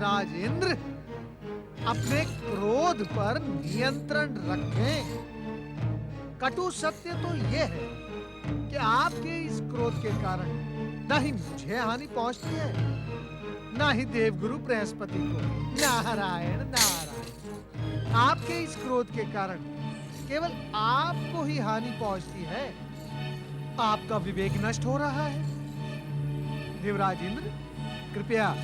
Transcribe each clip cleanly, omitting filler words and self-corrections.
देवराज इंद्र, अपने क्रोध पर नियंत्रण रखें। कटु सत्य तो यह है कि आपके इस क्रोध के कारण न ही मुझे हानि पहुंचती है, न ही देवगुरु बृहस्पति को। नारायण नारायण। आपके इस क्रोध के कारण केवल आपको ही हानि पहुंचती है। आपका विवेक नष्ट हो रहा है। देवराज इंद्र, कृपया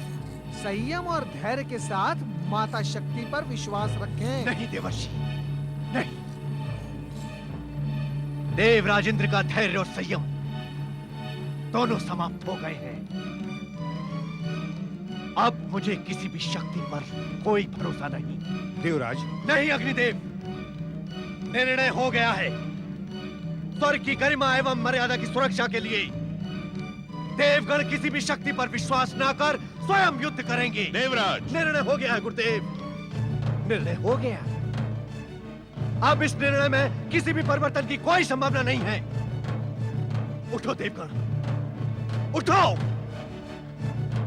संयम और धैर्य के साथ माता शक्ति पर विश्वास रखें। नहीं देवर्षि, नहीं। देवराज इंद्र का धैर्य और संयम दोनों समाप्त हो गए हैं। अब मुझे किसी भी शक्ति पर कोई भरोसा नहीं। देवराज। नहीं अग्निदेव, निर्णय हो गया है। स्वर्ग की गरिमा एवं मर्यादा की सुरक्षा के लिए देवगण किसी भी शक्ति पर विश्वास न कर स्वयं युद्ध करेंगे। देवराज, निर्णय हो गया है गुरुदेव, निर्णय हो गया। अब इस निर्णय में किसी भी परिवर्तन की कोई संभावना नहीं है। उठो देवगण, उठो।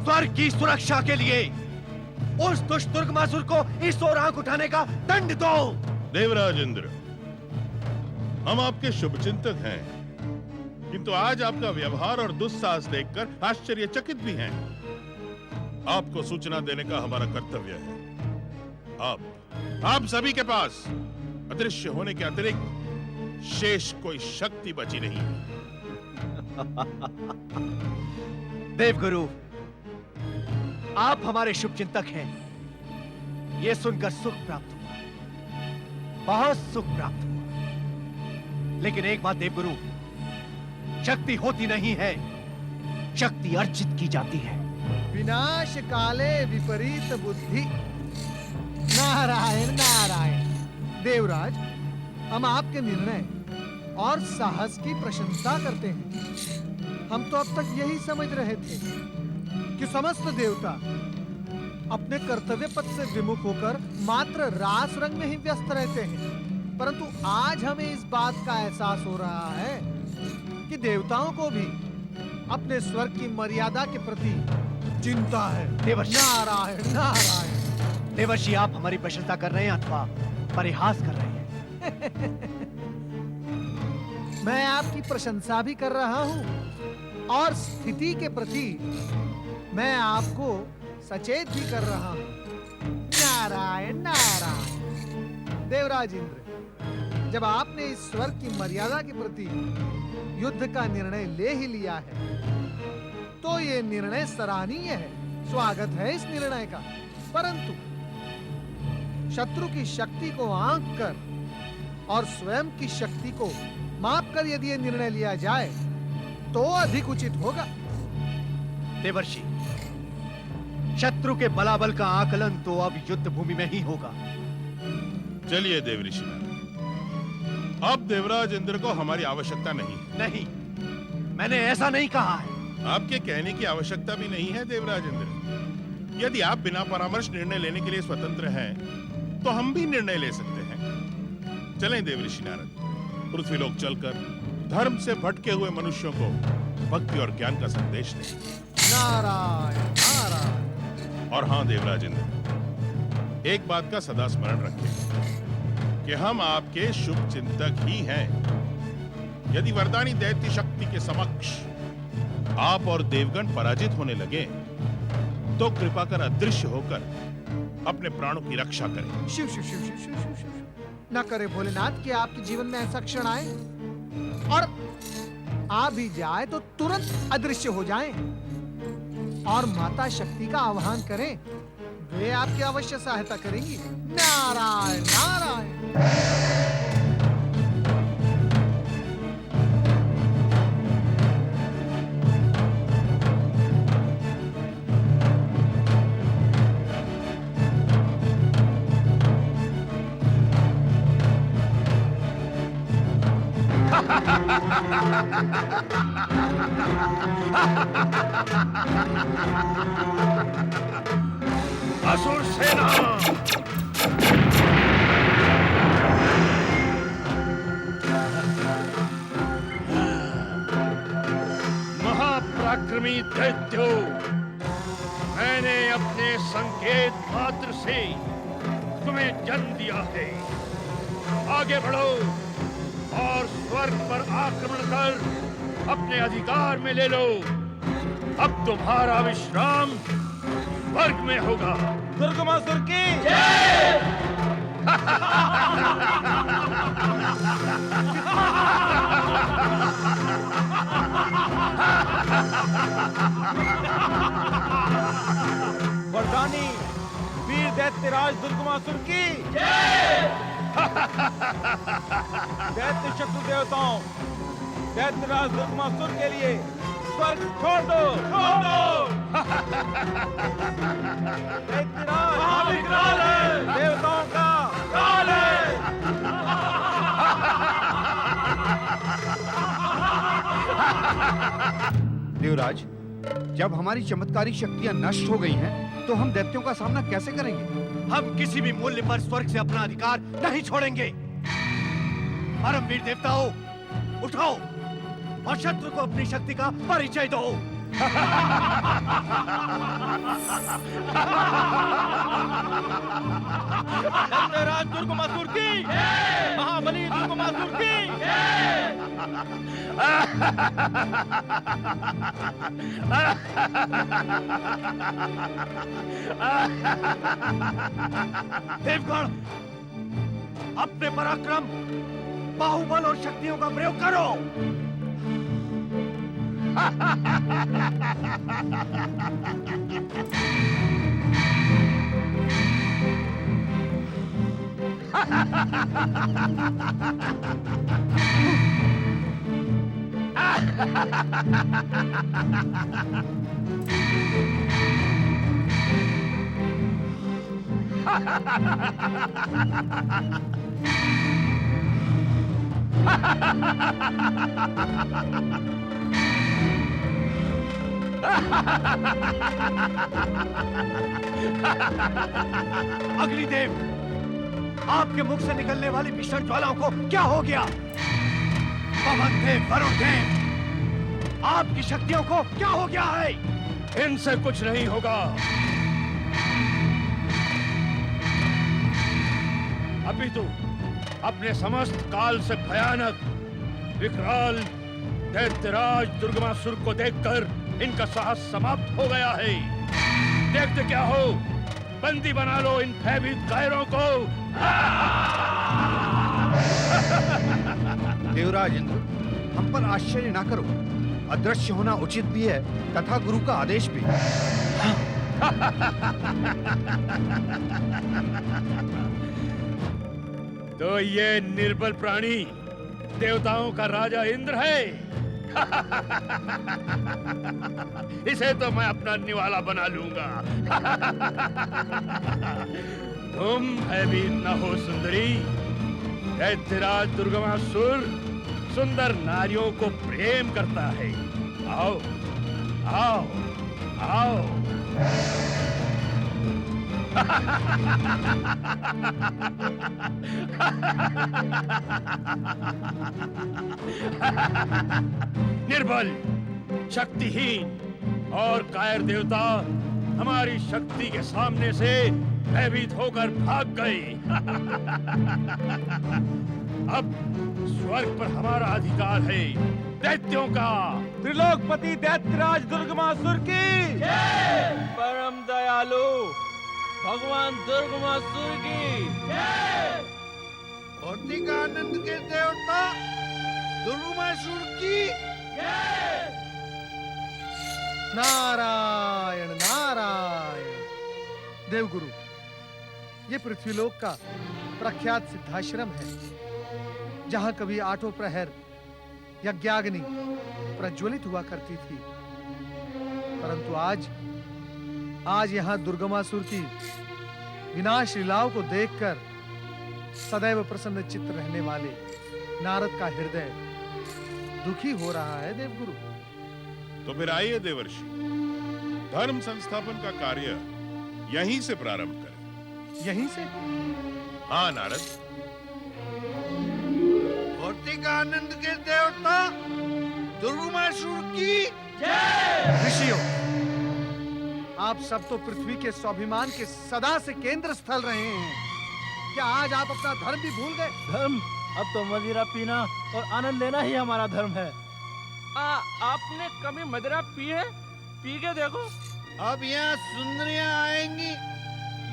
स्वर्ग की सुरक्षा के लिए उस दुष्ट दुर्गमासुर को इस ओर आंख उठाने का दंड दो। देवराज इंद्र, हम आपके शुभचिंतक हैं, किंतु आज आपका व्यवहार और दुस्साहस देखकर आश्चर्यचकित भी हैं। आपको सूचना देने का हमारा कर्तव्य है। आप सभी के पास अदृश्य होने के अतिरिक्त शेष कोई शक्ति बची नहीं है। देवगुरु, आप हमारे शुभचिंतक हैं, यह सुनकर सुख प्राप्त हुआ, बहुत सुख प्राप्त हुआ। लेकिन एक बात देवगुरु, शक्ति होती नहीं है, शक्ति अर्जित की जाती है। विनाश काले विपरीत बुद्धि। नारायण नारायण। देवराज, हम आपके निर्णय और साहस की प्रशंसा करते हैं। हम तो अब तक यही समझ रहे थे कि समस्त देवता अपने कर्तव्य पथ से विमुख होकर मात्र रास रंग में ही व्यस्त रहते हैं, परंतु आज हमें इस बात का एहसास हो रहा है कि देवताओं को भी अपने स्वर्ग की मर्यादा के प्रति चिंता है। देवर्षि, नारायण नारायण। देवर्षि, आप हमारी प्रशंसा कर रहे हैं अथवा परिहास कर रहे हैं? मैं आपकी प्रशंसा भी कर रहा हूं और स्थिति के प्रति मैं आपको सचेत भी कर रहा हूं। नारायण नारायण। देवराज इंद्र, जब आपने इस स्वर्ग की मर्यादा के प्रति युद्ध का निर्णय ले ही लिया है, तो यह निर्णय सराहनीय है, स्वागत है इस निर्णय का। परंतु शत्रु की शक्ति को आंक कर और स्वयं की शक्ति को माप कर यदि यह निर्णय लिया जाए तो अधिक उचित होगा। देवर्षि, शत्रु के बलाबल का आकलन तो अब युद्ध भूमि में ही होगा। चलिए देवऋषि, अब देवराज इंद्र को हमारी आवश्यकता नहीं। नहीं, मैंने ऐसा नहीं कहा है। आपके कहने की आवश्यकता भी नहीं है देवराज इंद्र। यदि आप बिना परामर्श निर्णय लेने के लिए स्वतंत्र हैं, तो हम भी निर्णय ले सकते हैं। चलें देवऋषि नारद, पृथ्वीलोक चलकर धर्म से भटके हुए मनुष्यों को भक्ति और ज्ञान का संदेश दें। नारायण नारायण। और हाँ देवराज इंद्र, एक बात का सदा स्मरण रखें कि हम आपके शुभ चिंतक ही हैं। यदि वरदानी दैत्य शक्ति के समक्ष आप और देवगण पराजित होने लगे, तो कृपा कर अदृश्य होकर अपने प्राणों की रक्षा करें। शिव शिव शिव शिव शिव शिव शिव। न करे भोलेनाथ कि आपके जीवन में ऐसा क्षण आए, और आ भी जाए तो तुरंत अदृश्य हो जाएं और माता शक्ति का आह्वान करें। वे आपकी अवश्य सहायता करेंगी। नारायण नारायण। असुर सेना, महापराक्रमी दैत्यो, मैंने अपने संकेत मात्र से तुम्हें जन्म दिया है। आगे बढ़ो और स्वर्ग पर आक्रमण कर अपने अधिकार में ले लो। अब तुम्हारा विश्राम स्वर्ग में होगा। दुर्गमासुर की वरदानी वीर दैत्यराज दुर्गमासुर की दैत्य शत्रु देवताओं, दैत्यराज दुर्गमासुर के लिए स्वर्ग छोड़ दो, छोड़ दो। दैत्यराज महाविकराल है, देवताओं का काल है। देवराज, जब हमारी चमत्कारी शक्तियां नष्ट हो गई हैं, तो हम दैत्यों का सामना कैसे करेंगे? हम किसी भी मूल्य पर स्वर्ग से अपना अधिकार नहीं छोड़ेंगे। परमवीर देवताओं, उठो और शत्रु को अपनी शक्ति का परिचय दो। दैत्यराज दुर्गमासुर की, महाबली दुर्गमासुर की। देवगण, अपने पराक्रम, बाहुबल और शक्तियों का प्रयोग करो। अग्निदेव, आपके मुख से निकलने वाली भीषण ज्वालाओं को क्या हो गया? पवन देव, वरुण देव, आपकी शक्तियों को क्या हो गया है? इनसे कुछ नहीं होगा। अभी तो अपने समस्त काल से भयानक विकराल दैत्यराज दुर्गमासुर को देखकर इनका साहस समाप्त हो गया है। देखते क्या हो, बंदी बना लो इन भयभीत कायरों को। देवराज इंद्र, हम पर आश्चर्य ना करो। अदृश्य होना उचित भी है तथा गुरु का आदेश भी। तो ये निर्बल प्राणी देवताओं का राजा इंद्र है। इसे तो मैं अपना निवाला बना लूंगा। तुम भयभीत न हो सुंदरी। दैत्यराज दुर्गमासुर सुंदर नारियों को प्रेम करता है। आओ आओ आओ। निर्बल, शक्तिहीन और कायर देवता हमारी शक्ति के सामने से भयभीत होकर भाग गए। अब स्वर्ग पर हमारा अधिकार है, दैत्यों का। त्रिलोकपति दैत्यराज दुर्गमासुर की, परम दयालु भगवान दुर्गमासुर की, भौतिकानंद के देवता दुर्गमासुर की। नारायण नारायण। देवगुरु, ये पृथ्वीलोक का प्रख्यात सिद्धाश्रम है, जहां कभी आठों प्रहर यज्ञाग्नि प्रज्वलित हुआ करती थी। परंतु आज यहां दुर्गमासुर की विनाश लीलाओं को देखकर सदैव प्रसन्न चित्त रहने वाले नारद का हृदय दुखी हो रहा है। देवगुरु, तो फिर आइए देवर्षि, धर्म संस्थापन का कार्य यहीं से प्रारंभ करें। यहीं से? हाँ नारद। भौतिकानंद के देवता दुर्गमासुर की। ऋषियों, आप सब तो पृथ्वी के स्वाभिमान के सदा से केंद्र स्थल रहे हैं। क्या आज आप अपना धर्म भी भूल गए? धर्म? अब तो मदिरा पीना और आनंद लेना ही हमारा धर्म है। आपने कभी मदिरा पी है? पी के देखो। अब यहाँ सुंदरियां आएंगी,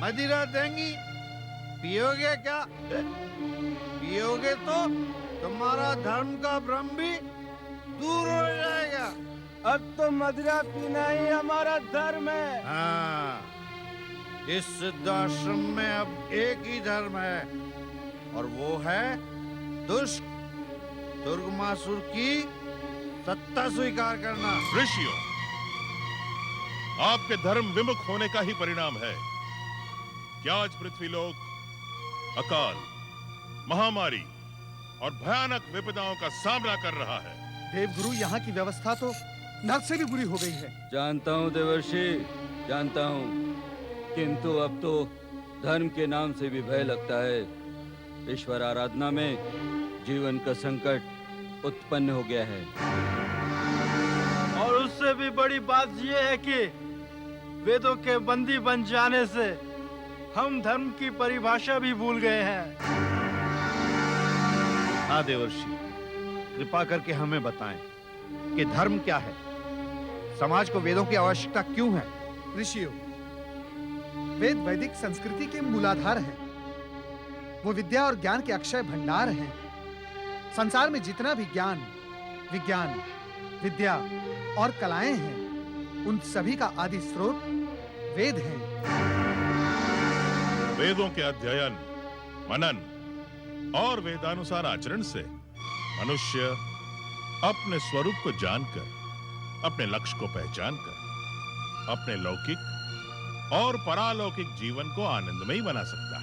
मदिरा देंगी, पियोगे क्या? पियोगे तो तुम्हारा धर्म का भ्रम भी दूर हो जाएगा। अब तो मदिरा पीना ही हमारा धर्म है। हाँ, इस सिद्धाश्रम में अब एक ही धर्म है और वो है दुष्ट दुर्गमासुर की सत्ता स्वीकार करना। ऋषियों, आपके धर्म विमुख होने का ही परिणाम है कि आज पृथ्वीलोक अकाल, महामारी और भयानक विपदाओं का सामना कर रहा है। देवगुरु, यहाँ की व्यवस्था तो नर्क से भी बुरी हो गई है। जानता हूँ देवर्षि, जानता हूँ, किंतु अब तो धर्म के नाम से भी भय लगता है। ईश्वर आराधना में जीवन का संकट उत्पन्न हो गया है। और उससे भी बड़ी बात यह है कि वेदों के बंदी बन जाने से हम धर्म की परिभाषा भी भूल गए हैं। हाँ देवर्षि, कृपा करके हमें बताएं कि धर्म क्या है, समाज को वेदों की आवश्यकता क्यों है? ऋषियों, वेद वैदिक संस्कृति के मूलाधार हैं। वो विद्या और ज्ञान के अक्षय भंडार हैं। संसार में जितना भी ज्ञान, विज्ञान, विद्या और कलाएं हैं, उन सभी का आदि स्रोत वेद हैं। वेदों के अध्ययन, मनन और वेदानुसार आचरण से मनुष्य अपने स्वरूप को जानकर, अपने लक्ष्य को पहचानकर, अपने लौकिक और परालौकिक जीवन को आनंदमयी बना सकता है।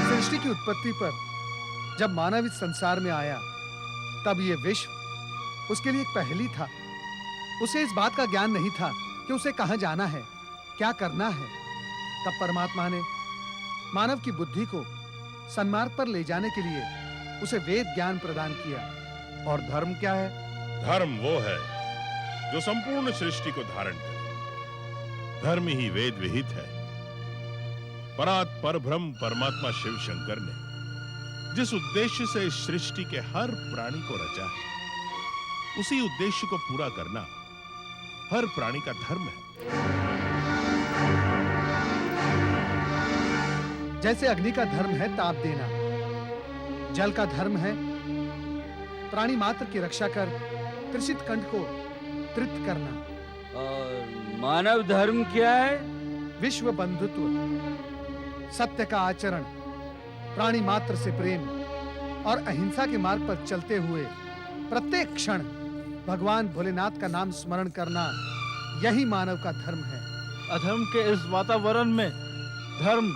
सृष्टि की उत्पत्ति पर जब मानव इस संसार में आया, तब यह विश्व उसके लिए एक पहेली था। उसे इस बात का ज्ञान नहीं था कि उसे कहां जाना है, क्या करना है। तब परमात्मा ने मानव की बुद्धि को सन्मार्ग पर ले जाने के लिए उसे वेद ज्ञान प्रदान किया। और धर्म क्या है? धर्म वो है जो संपूर्ण सृष्टि को धारण करे। धर्म ही वेद विहित है। परात परब्रह्म परमात्मा शिव शंकर ने जिस उद्देश्य से इस सृष्टि के हर प्राणी को रचा है, उसी उद्देश्य को पूरा करना हर प्राणी का धर्म है। जैसे अग्नि का धर्म है ताप देना, जल का धर्म है प्राणी मात्र की रक्षा कर त्रिषित कंठ को तृप्त करना। और मानव धर्म क्या है? विश्व बंधुत्व, सत्य का आचरण, प्राणी मात्र से प्रेम और अहिंसा के मार्ग पर चलते हुए प्रत्येक क्षण भगवान भोलेनाथ का नाम स्मरण करना, यही मानव का धर्म है। अधर्म के इस वातावरण में धर्म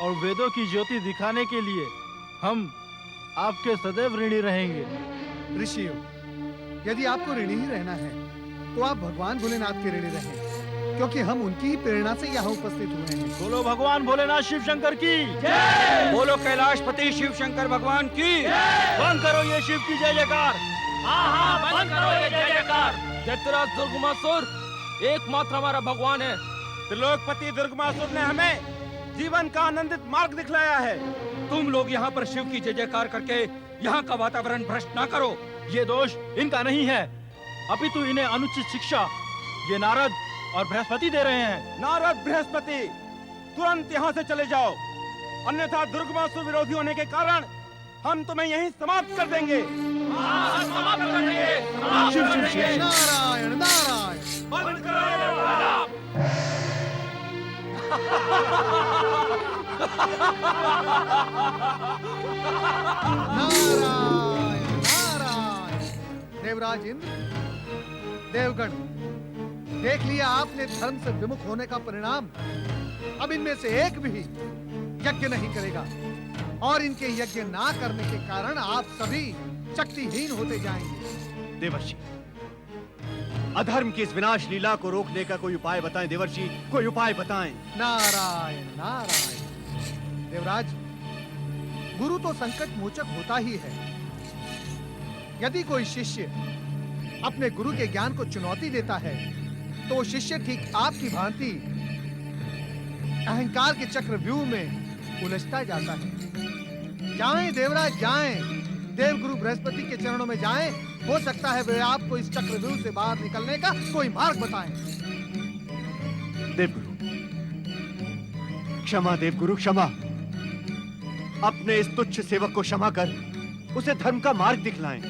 और वेदों की ज्योति दिखाने के लिए हम आपके सदैव ऋणी रहेंगे। ऋषियों, यदि आपको ऋणी ही रहना है तो आप भगवान भोलेनाथ के ऋणी रहें, क्योंकि हम उनकी ही प्रेरणा से यहाँ उपस्थित हुए हैं। बोलो भगवान भोलेनाथ शिव शंकर की जय। बोलो कैलाशपति शिव शंकर भगवान की जय। बंद करो ये शिव की जय जयकार। हाँ, बंद करो ये जय जयकार। दैत्यराज दुर्गमासुर एकमात्र हमारा भगवान है। त्रिलोकपति दुर्गमासुर ने हमें जीवन का आनंदित मार्ग दिखलाया है। तुम लोग यहाँ पर शिव की जय जयकार करके यहाँ का वातावरण भ्रष्ट ना करो। ये दोष इनका नहीं है, अपितु इन्हें अनुचित शिक्षा ये नारद और बृहस्पति दे रहे हैं। नारद बृहस्पति, तुरंत यहाँ से चले जाओ, अन्यथा दुर्गमासुर विरोधी होने के कारण हम तुम्हें यहीं समाप्त कर देंगे। समाप्त कर देंगे। शिव शिव शिव, नारायण नारायण। बंद करो ये वाला। नारायण नारायण। देवराज इंद्र, देवगण, देख लिया आपने धर्म से विमुख होने का परिणाम। अब इनमें से एक भी यज्ञ नहीं करेगा और इनके यज्ञ ना करने के कारण आप सभी शक्तिहीन होते जाएंगे। देवर्षि, अधर्म की इस विनाश लीला को रोकने का कोई उपाय बताएं देवर्षि, कोई उपाय बताएं। नारायण नारायण। देवराज, गुरु तो संकट मोचक होता ही है। यदि कोई शिष्य अपने गुरु के ज्ञान को चुनौती देता है तो वो शिष्य ठीक आपकी भांति अहंकार के चक्रव्यूह में उलझता जाता है। जाएं देवराज जाएं, देवगुरु बृहस्पति के चरणों में जाएं। हो सकता है वे आपको इस चक्रव्यूह से बाहर निकलने का कोई मार्ग बताएं। देवगुरु क्षमा, देवगुरु क्षमा। अपने इस तुच्छ सेवक को क्षमा कर उसे धर्म का मार्ग दिखलाएं।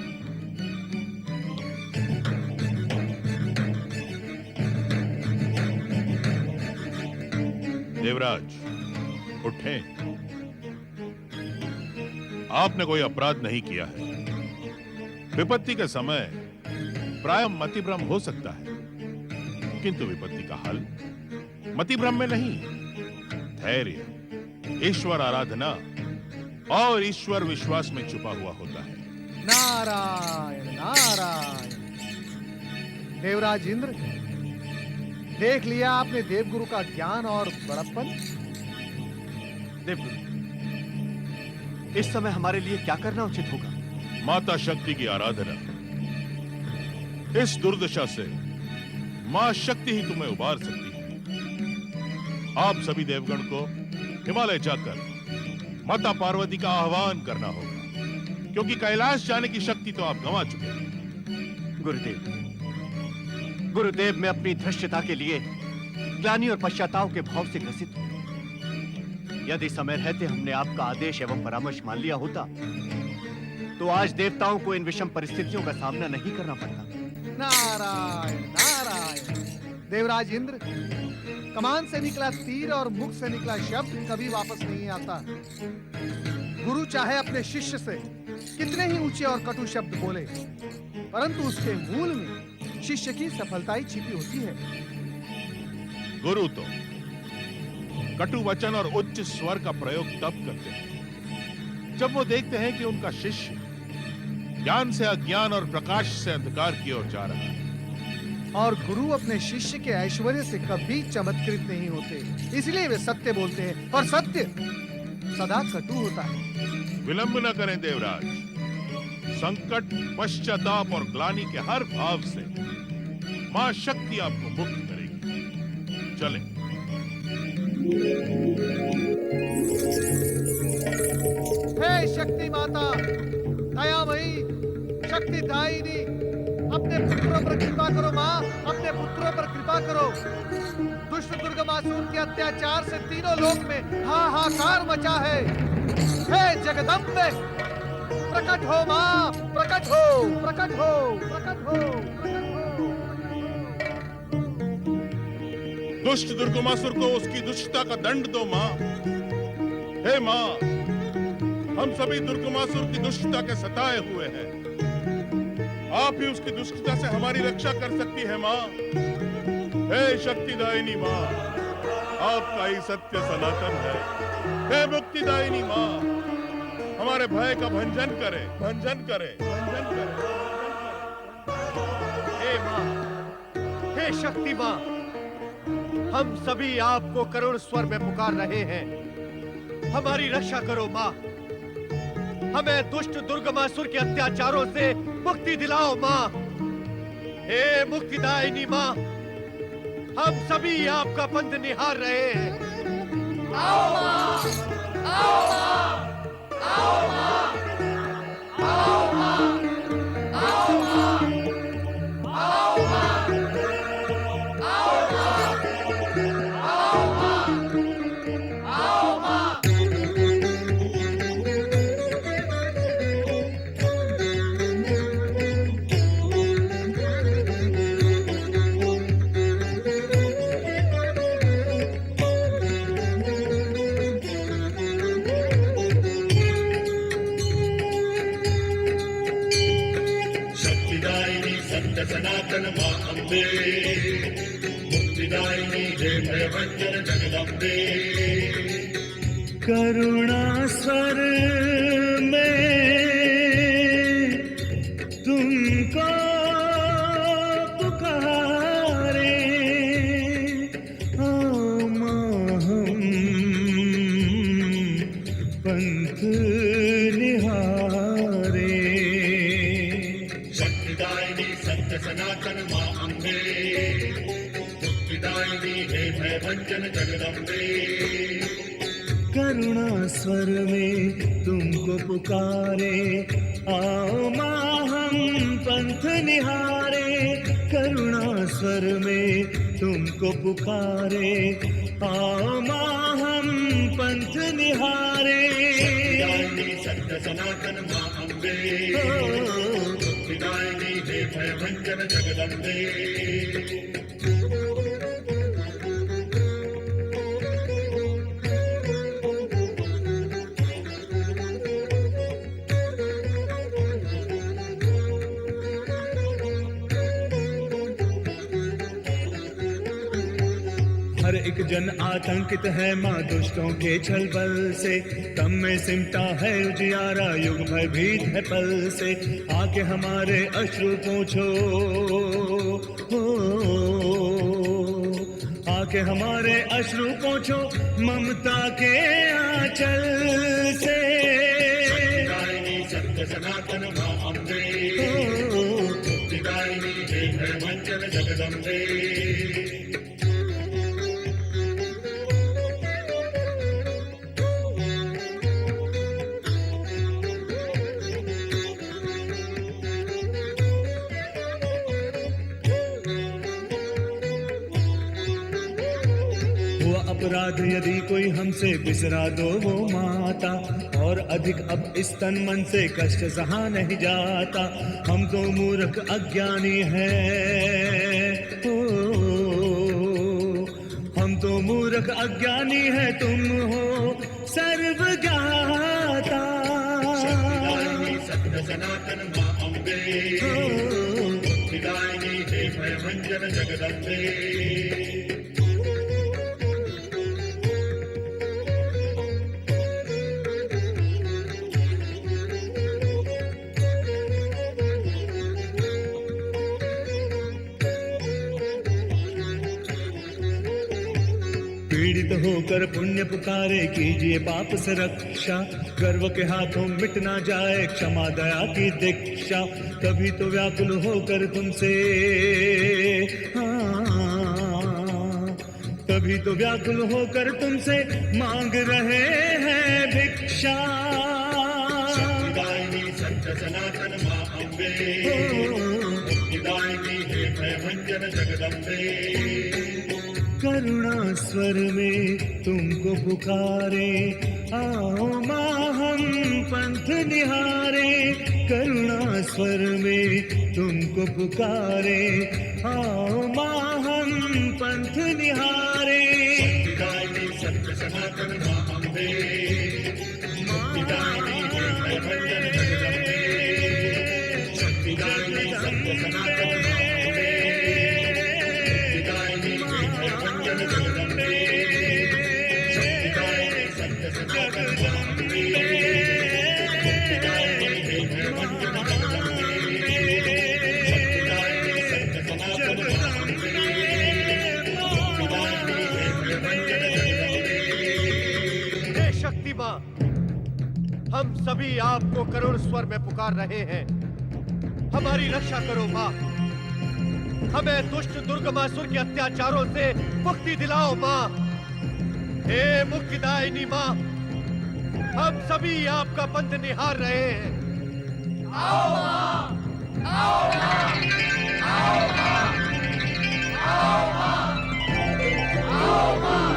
देवराज उठें। आपने कोई अपराध नहीं किया है। विपत्ति के समय प्राय मतिभ्रम हो सकता है, किंतु विपत्ति का हल मतिभ्रम में नहीं, धैर्य, ईश्वर आराधना और ईश्वर विश्वास में छुपा हुआ होता है। नारायण नारायण। देवराज इंद्र, देख लिया आपने देवगुरु का ज्ञान और बड़प्पन। देवगुरु, इस समय हमारे लिए क्या करना उचित होगा? माता शक्ति की आराधना। इस दुर्दशा से मां शक्ति ही तुम्हें उबार सकती है। आप सभी देवगण को हिमालय जाकर माता पार्वती का आह्वान करना होगा, क्योंकि कैलाश जाने की शक्ति तो आप गंवा चुके हैं। गुरुदेव, मैं अपनी धृष्टता के लिए ग्लानि और पश्चाताप के भाव से ग्रसित हूं। यदि समय रहते हमने आपका आदेश एवं परामर्श मान लिया होता, तो आज देवताओं को इन विषम परिस्थितियों का सामना नहीं करना पड़ता। नारायण नारायण। देवराज इंद्र, कमान से निकला तीर और मुख से निकला शब्द कभी वापस नहीं आता। गुरु चाहे अपने शिष्य से कितने ही ऊंचे और कटु शब्द बोले, परंतु उसके मूल में शिष्य की सफलता ही छिपी होती है। गुरु तो कटु वचन और उच्च स्वर का प्रयोग तब करते हैं जब वो देखते हैं कि उनका शिष्य ज्ञान से अज्ञान और प्रकाश से अंधकार की ओर जा रहा है। और गुरु अपने शिष्य के ऐश्वर्य से कभी चमत्कृत नहीं होते, इसलिए वे सत्य बोलते हैं, और सत्य सदा कटु होता है। विलंब न करें देवराज। संकट, पश्चाताप और ग्लानि के हर भाव से मां शक्ति आपको मुक्त करेगी। चलें। हे शक्ति माता, दयामयी, शक्ति दायिनी, अपने पुत्रों पर कृपा करो माँ, अपने पुत्रों पर कृपा करो। दुष्ट दुर्गमासुर के अत्याचार से तीनों लोक में हाहाकार मचा है। हे जगदम्बे, प्रकट हो माँ, प्रकट हो, प्रकट हो, प्रकट हो, प्रकट हो। दुष्ट दुर्गमासुर को उसकी दुष्टता का दंड दो माँ। हे माँ, हम सभी दुर्गमासुर की दुष्टता के सताए हुए हैं। आप ही उसकी दुष्टता से हमारी रक्षा कर सकती है माँ। हे शक्तिदायिनी माँ, आपका ही सत्य सनातन है। हे मुक्तिदायिनी माँ, हमारे भय का भंजन करे, भंजन करे, भंजन करे। हे माँ, हे शक्ति माँ, हम सभी आपको करुण स्वर में पुकार रहे हैं। हमारी रक्षा करो माँ। हमें दुष्ट दुर्गमासुर के अत्याचारों से मुक्ति दिलाओ माँ। हे मुक्तिदायिनी माँ, हम सभी आपका पंथ निहार रहे हैं। आओ माँ, आओ माँ, आओ माँ, आओ माँ, आओ माँ, आओ माँ, आओ माँ, आओ माँ। सनातन मां अम्बे, मुक्तिदायिनी जय भयभंजन जगदम्बे। करुणा स्वर में तुमको पुकारे, आओ मां हम पंथ निहारे। शक्तिदायिनी सत्य सनातन मां अम्बे, करुणा स्वर में तुमको पुकारे, आओ माँ हम पंथ निहारे। करुणा स्वर में तुमको पुकारे, आओ माँ हम पंथ निहारे। सत्य सनातन माँ अम्बे, मुक्तिदायिनी हे भय भंजन जगदम्बे। हर एक जन आतंकित है माँ दुष्टों के छल बल से, तम में सिमटा है उजियारा, युग भयभीत है पल से। आके हमारे अश्रु पोंछो, आके हमारे अश्रु पोंछो, ममता के आंचल से। सत्य सनातन माँ अम्बे, मुक्तिदायिनी हे भय भंजन जगदम्बे। अपराध यदि कोई हमसे बिसरा दो वो माता, और अधिक अब इस तन मन से कष्ट सहा नहीं जाता। हम तो मूर्ख अज्ञानी हैं, हम तो मूर्ख अज्ञानी है, तुम हो सर्वज्ञाता। सत्य सनातन माँ अम्बे, मुक्तिदायिनी हे भय भंजन जगदम्बे। पीड़ित होकर पुण्य पुकारे, कीजिए पाप से रक्षा। गर्व के हाथों मिट ना जाए क्षमा दया की दीक्षा। तभी तो व्याकुल होकर तुमसे, तभी तो व्याकुल होकर तुमसे मांग रहे हैं भिक्षा। सत्य सनातन माँ अम्बे, मुक्तिदायिनी हे भय भंजन जगदम्बे। करुणा स्वर में तुमको पुकारे, आओ माँ हम पंथ निहारे। करुणा स्वर में तुमको पुकारे, आओ माँ हम पंथ निहारे। सत्य सनातन माँ अम्बे, मुक्तिदायिनी हे भय भंजन जगदम्बे। शक्तिदायिनी सत्य सनातन माँ अम्बे, मुक्तिदायिनी हे भय भंजन जगदम्बे। शक्तिदायिनी सत्य सनातन माँ अम्बे, मुक्तिदायिनी हे भय भंजन जगदम्बे। शक्तिदायिनी सत्य सनातन माँ अम्बे, मुक्तिदायिनी हे भय भंजन जगदम्बे। हे शक्ति माँ, हम सभी आपको करुण स्वर में पुकार रहे हैं। हमारी रक्षा करो माँ, हमें दुष्ट दुर्गमासुर के अत्याचारों से मुक्ति दिलाओ माँ। हे मुक्तिदायिनी माँ, हम सभी आपका पंथ निहार रहे हैं। आओ माँ, आओ माँ, आओ माँ, आओ माँ, आओ माँ।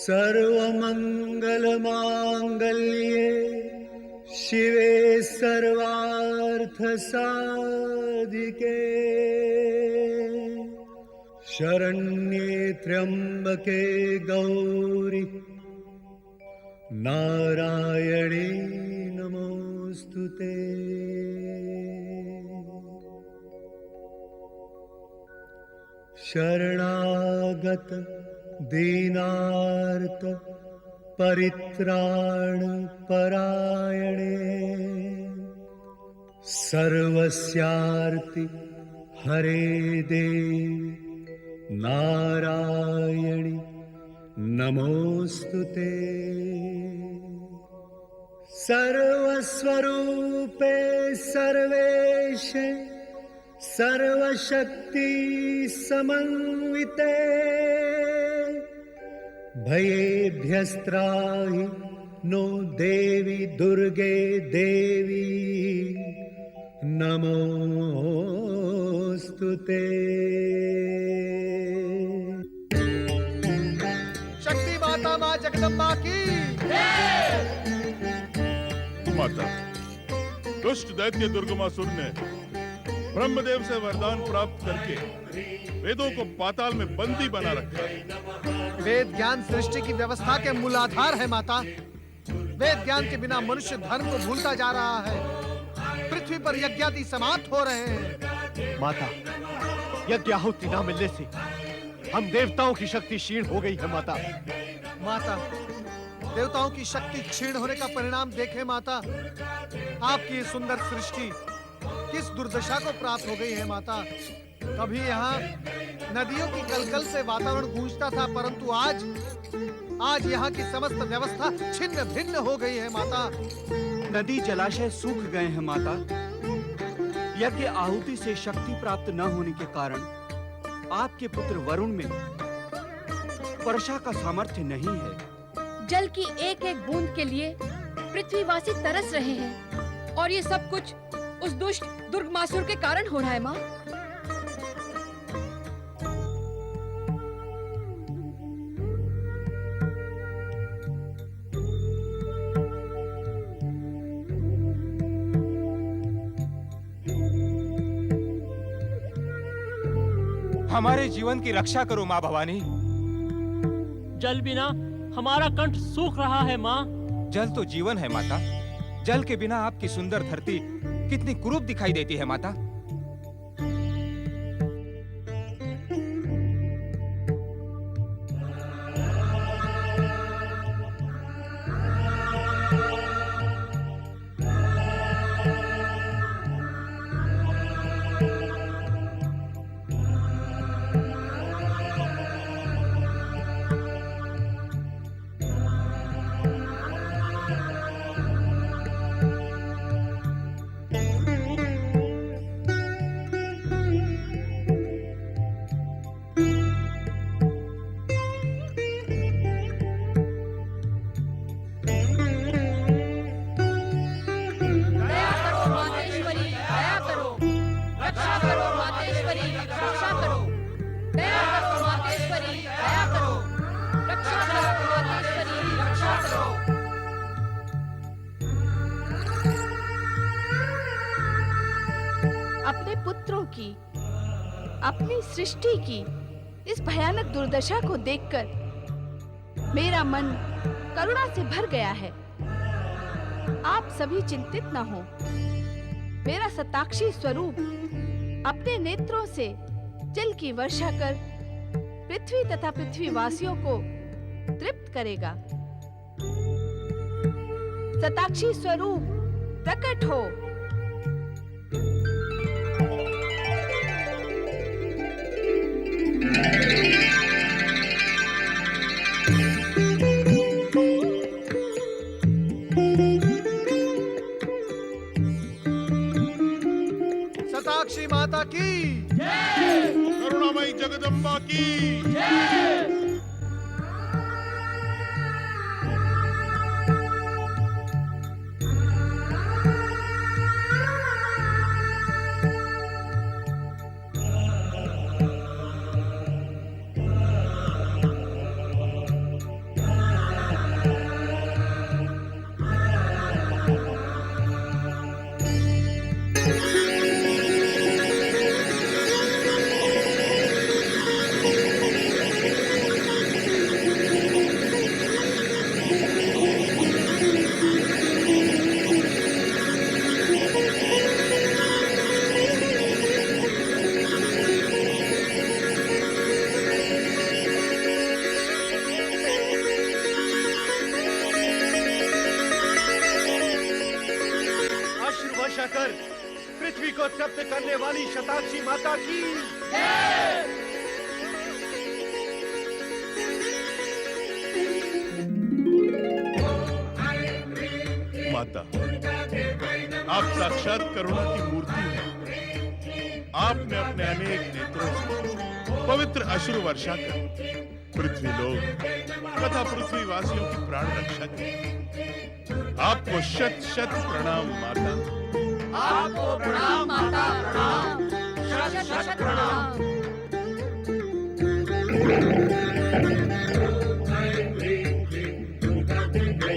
सर्वमंगल मांगल्ये शिवे सर्वार्थ साधिके, शरण्ये त्र्यंबके गौरी नारायणे नमोस्तुते। शरणागत दीनार्त परित्राण परायणे, सर्वस्यार्ति हरे देव नारायणि नमोस्तुते सर्वस्वरूपे सर्वेशे सर्वशक्ति समन्विते भयेभ्यस्त्राहि नो देवी दुर्गे देवी नमोस्तुते। शक्ति माता माँ जगदम्बा की माता, दुष्ट दैत्य दुर्गमासुर ने ब्रह्मदेव से वरदान प्राप्त करके वेदों को पाताल में बंदी बना रखा है। वेद ज्ञान सृष्टि की व्यवस्था के मूलाधार है माता। वेद ज्ञान के बिना मनुष्य धर्म को भूलता जा रहा है। पृथ्वी पर यज्ञादि समाप्त हो रहे हैं। माता, यज्ञ आहुति न मिलने से हम देवताओं की शक्ति क्षीण हो गई है माता। माता, देवताओं की शक्ति क्षीण होने का परिणाम देखें माता। आपकी ये सुंदर सृष्टि किस दुर्दशा को प्राप्त हो गई है माता। कभी यहाँ नदियों की कलकल से वातावरण गूंजता था, परंतु आज यहाँ की समस्त व्यवस्था छिन्न भिन्न हो गई है माता। नदी जलाशय सूख गए हैं माता। यज्ञ आहुति से शक्ति प्राप्त न होने के कारण आपके पुत्र वरुण में वर्षा का सामर्थ्य नहीं है। जल की एक एक बूंद के लिए पृथ्वीवासी तरस रहे हैं, और ये सब कुछ उस दुष्ट दुर्गमासुर के कारण हो रहा है माँ। हमारे जीवन की रक्षा करो माँ भवानी। जल बिना हमारा कंठ सूख रहा है माँ। जल तो जीवन है माता। जल के बिना आपकी सुंदर धरती कितनी कुरूप दिखाई देती है माता। अपने पुत्रों की, अपनी सृष्टि की इस भयानक दुर्दशा को देखकर मेरा मन करुणा से भर गया है। आप सभी चिंतित न हो। मेरा सताक्षी स्वरूप अपने नेत्रों से जल की वर्षा कर पृथ्वी तथा पृथ्वीवासियों को तृप्त करेगा। सताक्षी स्वरूप प्रकट हो। सताक्षी माता की जय, करुणामयी जगदम्बा की जय। को तृप्त करने वाली शताक्षी माता की माता, आप साक्षात करुणा की मूर्ति हैं। आपने अपने अनेक नेत्रों से पवित्र अश्रु वर्षा कर पृथ्वी लोग तथा पृथ्वीवासियों की प्राण रक्षा की। आपको शत शत प्रणाम माता। आपको प्रणाम माता।